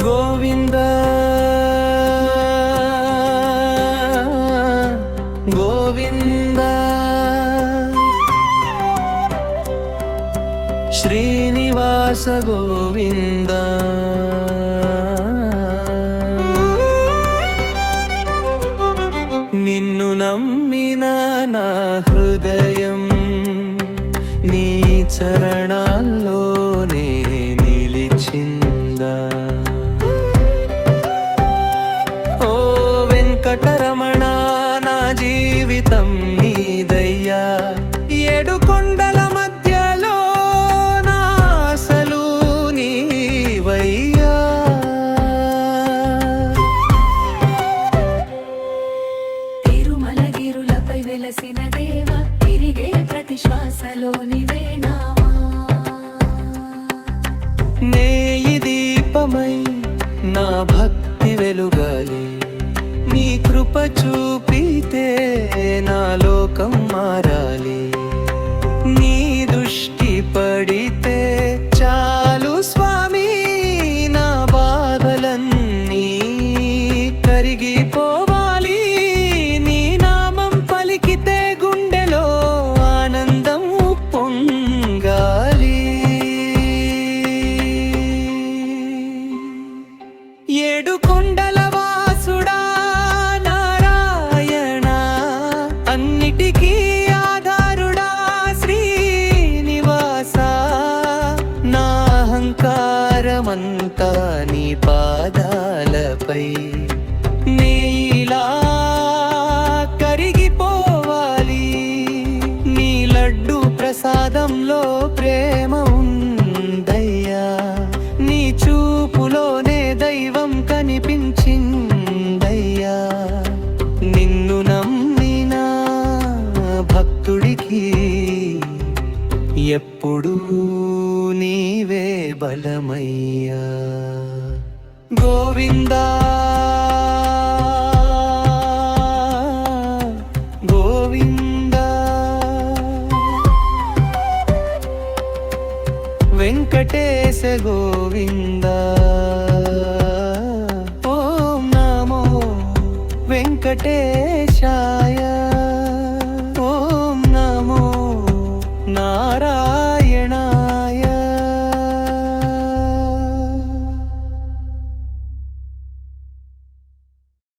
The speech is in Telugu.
గోవింద గోవింద శ్రీనివాస గోవింద నిన్ను నమ్మిన నా హృదయం నీ చరణాల్లోనే నిలిచిందా. ఓ వెంకటరమణ, నా జీవితం నీదయ్యా. ఏడు కొండల మధ్యలో నా ఆశలు నీవయ్యా. తిరుమలగిరులపై వెలసిన దేవ, తిరిగే ప్రతి శ్వాసలో నీవే నామా. నేయి దీపమై నా భక్తి వెలుగాలి. నీ కృప చూపితే నా లోకం మారాలి. నీ దృష్టి పడితే చాలు స్వామి, నా బాధలన్నీ కరిగిపోవాలి. నీ నామం పలికితే గుండెలో ఆనందం పొంగాలి. ఏడు కొండల వాసుడా నారాయణ, అన్నిటికీ ఆధారుడా శ్రీనివాస. నా అహంకారమంతా నీ పాదాలపై నీలా కరిగిపోవాలి. నీ లడ్డు ప్రసాదంలో ప్రేమ ఉందయ్యా. నీ చూపులోనే దైవం కనిపించిందయ్యా. నిన్ను నమ్మిన భక్తుడికి ఎప్పుడూ నీవే బలమయ్యా. గోవిందా గోవిందా వెంకటేశ గోవింద. ఓం నమో వెంకటేశాయ.